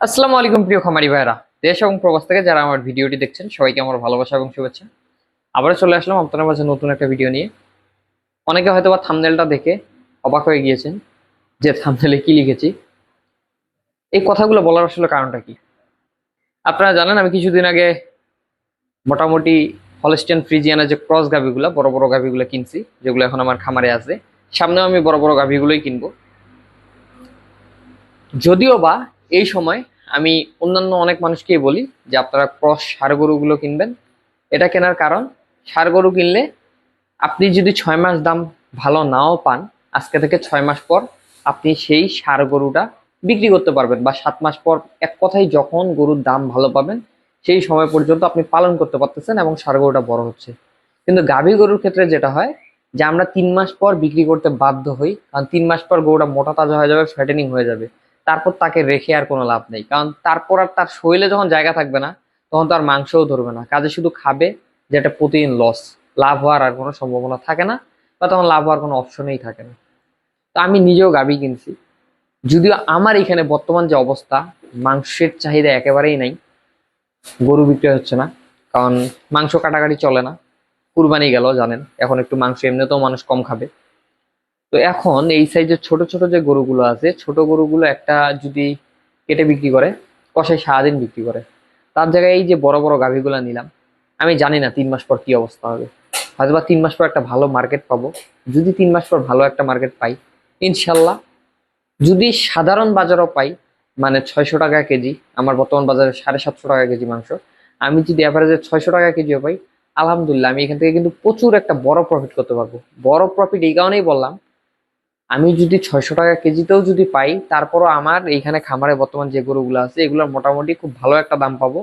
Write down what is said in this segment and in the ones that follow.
আসসালামু আলাইকুম প্রিয় খামারি ভাইরা, দেশ এবং প্রবাস থেকে যারা আমার ভিডিওটি দেখছেন সবাইকে আমার ভালোবাসা এবং শুভেচ্ছা। আবারও চলে আসলাম আপনাদের মাঝে নতুন একটা ভিডিও নিয়ে। অনেকে হয়তো বা থাম্বনেলটা দেখে অবাক হয়ে গিয়েছেন যে থাম্বনেলে কি লিখেছি। এই কথাগুলো বলার আসলে কারণটা কি? আপনারা জানেন আমি কিছুদিন আগে মোটামুটি হলস্টিয়ান ফ্রিজিয়ানের যে ক্রস গাভিগুলো, বড় বড় গাভিগুলো কিনছি, যেগুলো এখন আমার খামারে আছে। সামনেও আমি বড় বড় গাভিগুলোই কিনবো। যদিও বা এই সময় আমি অন্যান্য অনেক মানুষকেই বলি যে আপনারা ক্রস ষাঁড় গরুগুলো কিনবেন। এটা কেনার কারণ, ষাঁড় গরু কিনলে আপনি যদি 6 মাস দাম ভালো নাও পান, আজকে থেকে 6 মাস পর আপনি সেই ষাঁড় গরুটা বিক্রি করতে পারবেন, বা 7 মাস পর, এক কথায় যখন গরুর দাম ভালো পাবেন সেই সময় পর্যন্ত আপনি পালন করতে পারতেছেন এবং ষাঁড় গরুটা বড় হচ্ছে। কিন্তু গাভী গরুর ক্ষেত্রে যেটা হয় যে আমরা 3 মাস পর বিক্রি করতে বাধ্য হই, কারণ 3 মাস পর গরুটা মোটা তাজা হয়ে যাবে, ফ্যাটেনিং হয়ে যাবে। তারপর তাকে রেখে আর কোনো লাভ নেই, কারণ তারপর আর তার শরীরে যখন জায়গা থাকবে না, তখন তার মাংসও ধরবে না, কাজে শুধু খাবে, যেটা প্রতিদিন লস। লাভ হওয়ার আর কোনো সম্ভাবনা থাকে না, বা তখন লাভ হওয়ার কোনো অপশনেই থাকে না। তো আমি নিজেও গাভী কিনছি, যদিও আমার এখানে বর্তমান যে অবস্থা, মাংসের চাহিদা একেবারেই নাই, গরু বিক্রি হচ্ছে না, কারণ মাংস কাটাকাটি চলে না। কুরবানি গেল জানেন, এখন একটু মাংস এমনিতেও মানুষ কম খাবে। তো এখন এই সাইজের ছোট ছোট যে গরুগুলো আছে, ছোট গরুগুলো একটা যদি কেটে বিক্রি করে, কষাই সারাদিন বিক্রি করে, তার জায়গায় এই যে বড় বড় গাভীগুলো নিলাম। আমি জানি না 3 মাস পর কি অবস্থা হবে, হয়তোবা 3 মাস পর একটা ভালো মার্কেট পাবো। যদি 3 মাস পর ভালো একটা মার্কেট পাই, ইনশাল্লাহ, যদি সাধারণ বাজারও পাই, মানে 600 টাকা কেজি, আমার বর্তমান বাজারে 750 টাকা কেজি মাংস, আমি যদি অ্যাভারেজে 600 টাকা কেজিও পাই, আলহামদুলিল্লাহ, আমি এখান থেকে কিন্তু প্রচুর একটা বড় প্রফিট করতে পারবো। বড় প্রফিট এই কারণেই বললাম, আমি যদি 600 টাকা কেজিতেও যদি পাই, তারপরও আমার এইখানে খামারে বর্তমান যে গরুগুলো আছে এগুলোর মোটামুটি খুব ভালো একটা দাম পাবো।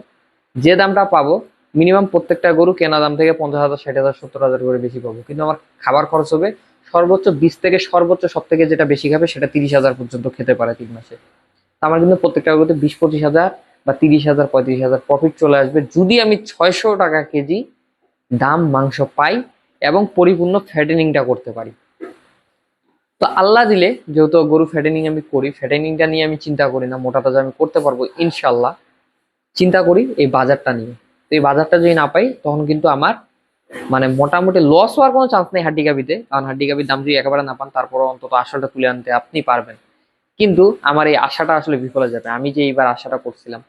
যে দামটা পাবো, মিনিমাম প্রত্যেকটা গরু কেনা দাম থেকে 50,000, 60,000, 70,000 করে বেশি পাবো, কিন্তু আমার খাবার খরচ হবে সর্বোচ্চ 20 থেকে, সর্বোচ্চ সব থেকে যেটা বেশি খাবে সেটা 30,000 পর্যন্ত খেতে পারে 3 মাসে। তো আমার কিন্তু প্রত্যেকটা গরুতে 20-25,000 বা 30,000, 35,000 প্রফিট চলে আসবে, যদি আমি 600 টাকা কেজি দাম মাংস পাই এবং পরিপূর্ণ ফ্যাটেনিংটা করতে পারি। তো আল্লাহ দিলে, যেহেতু গরু ফ্যাটেনিং আমি করি, ফ্যাটেনিংটা নিয়ে আমি চিন্তা করি না, মোটা তাজা আমি করতে পারবো ইনশাল্লাহ। চিন্তা করি এই বাজারটা নিয়ে। তো এই বাজারটা যদি না পাই, তখন কিন্তু আমার মানে মোটামুটি লস হওয়ার কোনো চান্স নেই হাড্ডি গাভিতে, কারণ হাড্ডি গাভির দাম যদি একেবারে না পান, তারপরও অন্তত আসলটা তুলে আনতে আপনি পারবেন। কিন্তু আমার এই আশাটা আসলে বিফলে যাবে। আমি যে এইবার আশাটা করছিলাম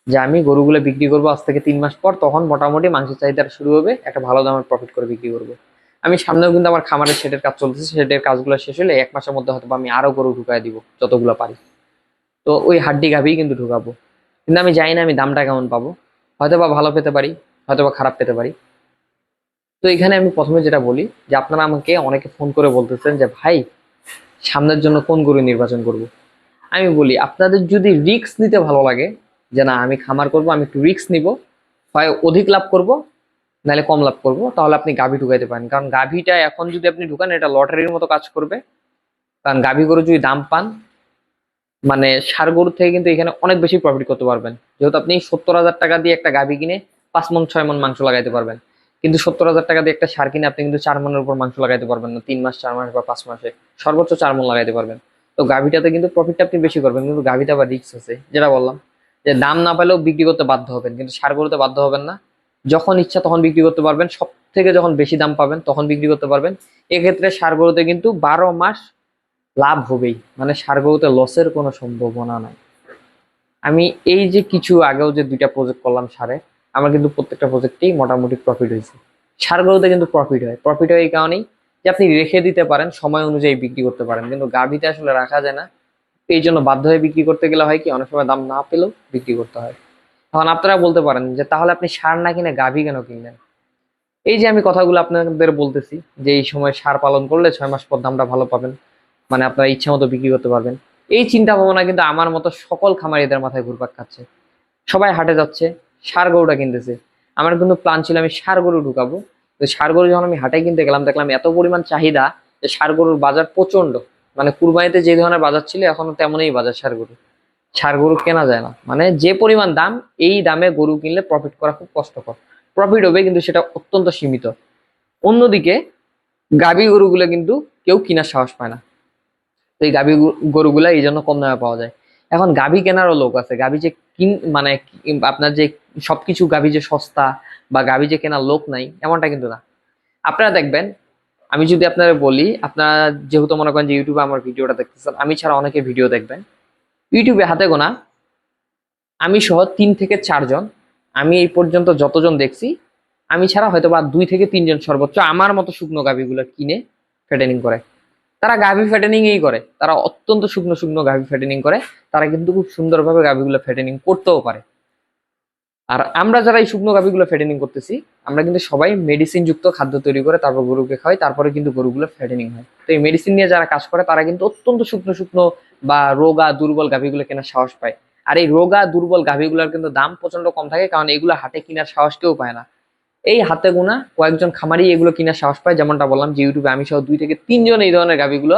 যে আমি গরুগুলো বিক্রি করবো আজ থেকে 3 মাস পর, তখন মোটামুটি মাংসের চাহিদা শুরু হবে, একটা ভালো দামের প্রফিট করে বিক্রি করবো। আমি সামনেও কিন্তু আমার খামারের শেডের কাজ চলতেছে, শেডের কাজগুলো শেষ হলে 1 মাসের মধ্যে হয়তো আমি আরো গরু ঢুকাই দিব যতগুলো পারি। তো ওই হাড্ডি গাভি কিন্তু ঢুকাবো। কিন্তু আমি জানি না আমি দামটা কেমন পাবো, হয়তো বা ভালো পেতে পারি, হয়তো বা খারাপ পেতে পারি। তো এখানে আমি প্রথমে যেটা বলি যে আপনারা আমাকে অনেকে ফোন করে বলতেছেন যে ভাই, সামনের জন্য কোন গরু নির্বাচন করব। আমি বলি, আপনাদের যদি রিস্ক নিতে ভালো লাগে, যে না আমি খামার করব, আমি একটু রিস্ক নিব, হয় অধিক লাভ করব, নাহলে কম লাভ করব, তাহলে আপনি গাভী ঢুকাইতে পারেন। কারণ গাভীটা এখন যদি আপনি ঢুকান, এটা লটারির মতো কাজ করবে। কারণ গাভী গরু যদি দাম পান, মানে ষাঁড় গরুর থেকে কিন্তু এখানে অনেক বেশি প্রফিট করতে পারবেন, যেহেতু আপনি 70,000 টাকা দিয়ে একটা গাভী কিনে 5 মণ 6 মণ মাংস লাগাইতে পারবেন। কিন্তু 70,000 টাকা দিয়ে একটা ষাঁড় কিনে আপনি কিন্তু 4 মণের উপর মাংস লাগাইতে পারবেন না 3 মাস, 4 মাস বা 5 মাসে। সর্বোচ্চ 4 মণ লাগাইতে পারবেন। তো গাভীটাতে কিন্তু প্রফিটটা আপনি বেশি করবেন, কিন্তু গাভীতে আবার রিস্ক আছে, যেটা বললাম যে দাম না পেলেও বিক্রি করতে বাধ্য হবেন, কিন্তু ষাঁড় গরুতে বাধ্য হবেন না। যখন ইচ্ছা তখন বিক্রি করতে পারবেন, সব থেকে যখন বেশি দাম পাবেন তখন বিক্রি করতে পারবেন। এক্ষেত্রে ষাঁড় গরুতে কিন্তু 12 মাস লাভ হবেই, মানে ষাঁড় গরুতে লসের কোনো সম্ভাবনা নাই। আমি এই যে কিছু আগেও যে 2টা প্রজেক্ট করলাম ষাঁড়ে, আমার কিন্তু প্রত্যেকটা প্রজেক্টেই মোটামুটি প্রফিট হয়েছে। ষাঁড় গরুতে কিন্তু প্রফিট হয়, প্রফিট হয় এই কারণেই যে আপনি রেখে দিতে পারেন, সময় অনুযায়ী বিক্রি করতে পারেন, কিন্তু গাভীতে আসলে রাখা যায় না। এই জন্য বাধ্য হয়ে বিক্রি করতে গেলে হয় কি, অনেক সময় দাম না পেলেও বিক্রি করতে হয়। তখন আপনারা বলতে পারেন যে তাহলে আপনি ষাঁড় না কিনে গাভী কেন কিনলেন? এই যে আমি কথাগুলো আপনাদের বলতেছি যে এই সময় ষাঁড় পালন করলে 6 মাস পর দামটা ভালো পাবেন, মানে আপনারা ইচ্ছা মতো বিক্রি করতে পারবেন। এই চিন্তা ভাবনা কিন্তু আমার মতো সকল খামারিদের মাথায় ঘুরপাক খাচ্ছে। সবাই হাটে যাচ্ছে, ষাঁড় গরুটা কিনতেছে। আমার কিন্তু প্ল্যান ছিল আমি ষাঁড় গরু ঢুকাবো। তো ষাঁড় গরু যখন আমি হাটে কিনতে গেলাম, দেখলাম এত পরিমাণ চাহিদা যে ষাঁড় গরুর বাজার প্রচন্ড। মানে কুরবানিতে যে ধরনের বাজার ছিল, এখন তেমনই বাজার ষাঁড় গরু। ষাঁড় গরু কেনা যায় না, মানে যে পরিমাণ দাম, এই দামে গরু কিনলে প্রফিট করা খুব কষ্টকর। প্রফিট হবে কিন্তু সেটা অত্যন্ত সীমিত। অন্যদিকে গাভী গরুগুলো কিন্তু কেউ কিনার সাহস পায় না। তো এই গাভী গরুগুলা এই জন্য কম দামে পাওয়া যায়। এখন গাভী কেনারও লোক আছে, গাভী যে মানে আপনার যে সবকিছু গাভী যে সস্তা বা গাভী যে কেনার লোক নাই এমনটা কিন্তু না। আপনারা দেখবেন, আমি যদি আপনারা বলি, আপনারা যেহেতু মনে করেন যে ইউটিউবে আমার ভিডিওটা দেখতেছেন, আমি ছাড়া অনেকে ভিডিও দেখবেন, ইউটিউবে হাতে গোনা আমি সহ 3 থেকে 4 জন, আমি এই পর্যন্ত যতজন দেখছি, আমি ছাড়া হয়তো বা 2 থেকে 3 জন সর্বোচ্চ আমার মতো শুকনো গাভীগুলো কিনে ফেটেনিং করে। তারা গাভী ফেটেনিং এই করে, তারা অত্যন্ত শুকনো শুকনো গাভী ফেটেনিং করে, তারা কিন্তু খুব সুন্দরভাবে গাভীগুলো ফেটেনিং করতেও পারে। আর আমরা যারা এই শুকনো গাভীগুলো ফেটেনিং করতেছি, আমরা কিন্তু সবাই মেডিসিন যুক্ত খাদ্য তৈরি করে তারপর গরুকে খাওয়াই, তারপরে কিন্তু গরুগুলো ফেটেনিং হয়। তো এই মেডিসিন নিয়ে যারা কাজ করে তারা কিন্তু অত্যন্ত শুকনো শুকনো বা রোগা দুর্বল গাভীগুলো কেনার সাহস পায়। আর এই রোগা দুর্বল গাভীগুলোর কিন্তু দাম প্রচন্ড কম থাকে, কারণ এগুলো হাটে কেনার সাহস কেউ পায় না। এই হাতে গোনা কয়েকজন খামারি এগুলো কেনার সাহস পায়, যেমনটা বললাম যে ইউটিউবে আমি সহ 2 থেকে 3 জন এই ধরনের গাভীগুলো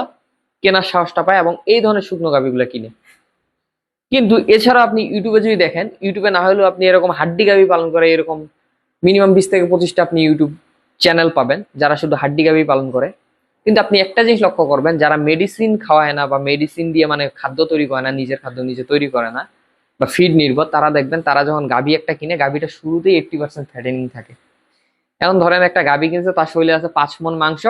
কেনার সাহসটা পায় এবং এই ধরনের শুকনো গাভীগুলো কিনে। কিন্তু এছাড়া আপনি ইউটিউবে যদি দেখেন, ইউটিউবে না হলেও আপনি এরকম হাড্ডি গাভী পালন করে এরকম মিনিমাম 20 থেকে 25টা আপনি ইউটিউব চ্যানেল পাবেন যারা শুধু হাড্ডি গাভী পালন করে। কিন্তু আপনি একটা জিনিস লক্ষ্য করবেন, যারা মেডিসিন খাওয়ায় না বা মেডিসিন দিয়ে মানে খাদ্য তৈরি করে না, নিজের খাদ্য নিজে তৈরি করে না বা ফিড নির্ভর, তারা দেখবেন তারা যখন গাভী একটা কিনে, গাভীটা শুরুতেই 80% ফ্যাটেনিং থাকে। এখন ধরেন একটা গাভী কিনছে, তার শরীরে আছে 5 মণ মাংস,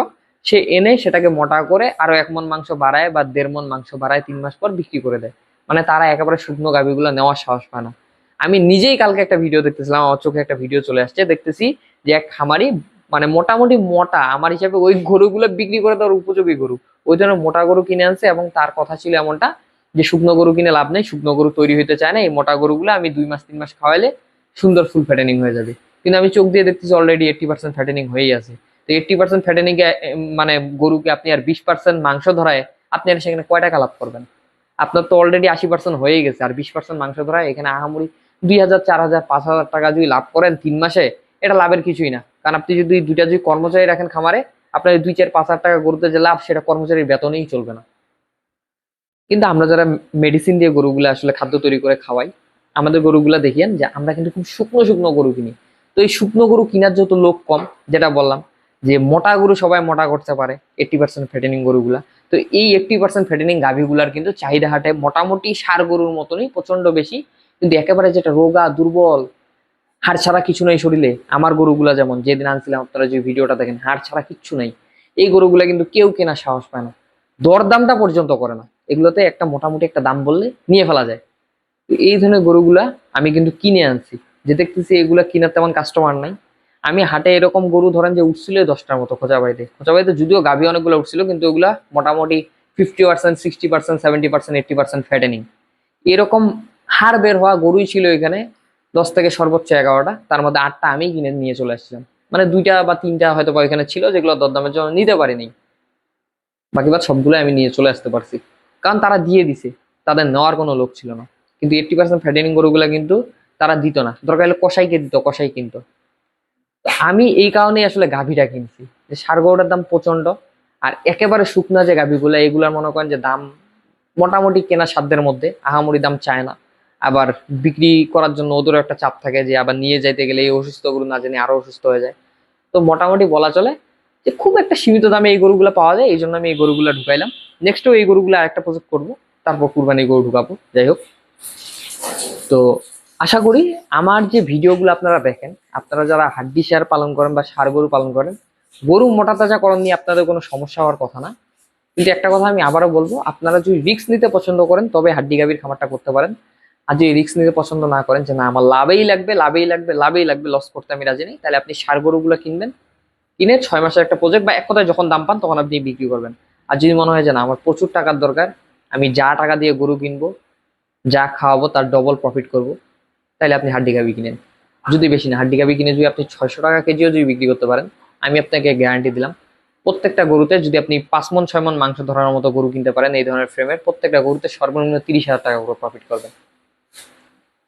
সে এনে সেটাকে মোটা করে আরো 1 মণ মাংস বাড়ায় বা 1.5 মণ মাংস বাড়ায় 3 মাস পর বিক্রি করে দেয়। মানে তারা একেবারে শুকনো গাভীগুলো নেওয়ার সাহস পায় না। আমি নিজেই কালকে একটা ভিডিও দেখতেছিলাম, আমার চোখে একটা ভিডিও চলে আসছে, দেখতেছি যে এক খামারি মানে মোটামুটি মোটা, আমার হিসাবে ওই গরুগুলো বিক্রি করে দেওয়ার উপযোগী গরু, ওই ধরনের মোটা গরু কিনে আনছে এবং তার কথা ছিল এমনটা যে শুকনো গরু কিনে লাভ নেই, শুকনো গরু তৈরি হইতে চায় না, এই মোটা গরুগুলো আমি 2 মাস 3 মাস খাওয়াইলে সুন্দর ফুল ফ্যাটেনিং হয়ে যাবে। কিন্তু আমি চোখ দিয়ে দেখতেছি অলরেডি 80% ফ্যাটেনিং হয়েই আছে। তো 80% ফ্যাটেনিং এ মানে গরুকে আপনি আর 20% মাংস ধরায় আপনি আর সেখানে কয় টাকা লাভ করবেন? আপনার তো অলরেডি 80% হয়েই গেছে, আর 20% মাংস ধরায় এখানে আহামরি 2,000 4,000 5,000 টাকা যদি লাভ করেন 3 মাসে, এটা লাভের কিছুই না। কারণ আপনি যদি দুইটা যদি কর্মচারী রাখেন খামারে, আপনার 2 4 5 হাজার টাকা গরুতে যে লাভ, সেটা কর্মচারীর বেতনেই চলবে না। কিন্তু আমরা যারা মেডিসিন দিয়ে গরুগুলো আসলে খাদ্য তৈরি করে খাওয়াই, আমাদের গরুগুলা দেখিয়েন যে আমরা কিন্তু খুব শুকনো শুকনো গরু কিনি। তো এই শুকনো গরু কেনার যেহেতু লোক কম, যেটা বললাম যে মোটা গরু সবাই মোটা করতে পারে 80% ফ্যাটেনিং গরুগুলা, তো এই 80% ফ্যাটেনিং গাভীগুলার কিন্তু চাহিদা হাটে মোটামুটি ষাঁড় গরুর মতনই প্রচন্ড বেশি। কিন্তু একেবারে যেটা রোগা দুর্বল, হাড় ছাড়া কিছু নাই শরীরে, আমার গরুগুলা যেমন যেদিন আনছিলাম আপনারা যে ভিডিওটা দেখেন, হাড় ছাড়া কিচ্ছু নাই, এই গরুগুলা কিন্তু কেউ কেনা সাহস পায় না, দরদামটা পর্যন্ত করে না। এগুলোতে একটা মোটামুটি একটা দাম বললে নিয়ে ফেলা যায়। তো এই ধরনের গরুগুলা আমি কিন্তু কিনে আনছি, যে দেখতেছি এগুলা কেনার তেমন কাস্টমার নাই। আমি হাটে এরকম গরু ধরেন যে উঠছিল 10টার মতো খোঁচাবাইতে যদিও গাভী অনেকগুলো উঠছিল, কিন্তু ওগুলা মোটামুটি 50% 60% 70% 80% ফ্যাটেনিং এরকম হাড় বের হওয়া গরুই ছিল এখানে। 10 থেকে সর্বোচ্চ 11টা, তার মধ্যে 8টা আমি কিনে নিয়ে চলে আসছিলাম। মানে 2টা বা 3টা হয়তো বা এখানে ছিল যেগুলো দরদামের জন্য নিতে পারিনি, বাকি বাদ সবগুলো আমি নিয়ে চলে আসতে পারছি, কারণ তারা দিয়ে দিছে, তাদের নেওয়ার কোনো লোক ছিল না। কিন্তু 80% ফ্যাটেনিং গরুগুলা কিন্তু তারা দিত না, দরকার হলে কসাইকে দিত, কসাই কিনতো। তো আমি এই কারণেই আসলে গাভীটা কিনছি, যে ষাঁড় গরুটার দাম প্রচন্ড, আর একেবারে শুকনা যে গাভীগুলা, এগুলার মনে করেন যে দাম মোটামুটি কেনা সাধ্যের মধ্যে, আহামরি দাম চায় না। আবার বিক্রি করার জন্য ওদেরও একটা চাপ থাকে যে আবার নিয়ে যাইতে গেলে এই অসুস্থ গরু না জানি আরো অসুস্থ হয়ে যায়। তো মোটামুটি বলা চলে যে খুব একটা সীমিত দামে এই গরুগুলো পাওয়া যায়, এই জন্য আমি এই গরুগুলো ঢুকাইলাম। নেক্সটও এই গরুগুলো আরেকটা প্রজেক্ট করবো, তারপর কুরবানি গরু ঢুকাবো। যাই হোক, তো আশা করি আমার যে ভিডিওগুলো আপনারা দেখেন, আপনারা যারা হাড্ডি ষাঁড় পালন করেন বা ষাঁড় গরু পালন করেন, গরু মোটা তাজাকরণ নিয়ে আপনাদের কোনো সমস্যা হওয়ার কথা না। কিন্তু একটা কথা আমি আবারও বলবো, আপনারা যদি রিস্ক নিতে পছন্দ করেন তবে হাড্ডি গাভীর খামারটা করতে পারেন। আর যদি রিস্ক নিতে পছন্দ না করেন যে না আমার লাভেই লাগবে লাভেই লাগবে লাভেই লাগবে, লস করতে আমি রাজি নেই, তাহলে আপনি ষাঁড় গরুগুলো কিনবেন, কিনে 6 মাসের একটা প্রজেক্ট বা এক কথায় যখন দাম পান তখন আপনি বিক্রি করবেন। আর যদি মনে হয় যে না আমার প্রচুর টাকার দরকার, আমি যা টাকা দিয়ে গরু কিনবো, যা খাওয়াবো তার ডবল প্রফিট করব, তাহলে আপনি হাড্ডি গাভী কিনেন। যদি বেশি না, হাড্ডি গাভী কিনে যদি আপনি 600 টাকা কেজিও যদি বিক্রি করতে পারেন, আমি আপনাকে গ্যারান্টি দিলাম প্রত্যেকটা গরুতে যদি আপনি 5 মণ 6 মণ মাংস ধরার মতো গরু কিনতে পারেন এই ধরনের ফ্রেমের, প্রত্যেকটা গরুতে সর্বনিম্ন 30,000 টাকা করে প্রফিট করবেন।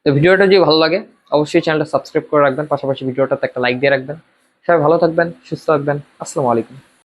তো ভিডিওটা যদি ভালো লাগে অবশ্যই চ্যানেলটা সাবস্ক্রাইব করে রাখবেন, পাশাপাশি ভিডিওটাতে একটা লাইক দিয়ে রাখবেন। সবাই ভালো থাকবেন, সুস্থ থাকবেন। আসসালামু আলাইকুম।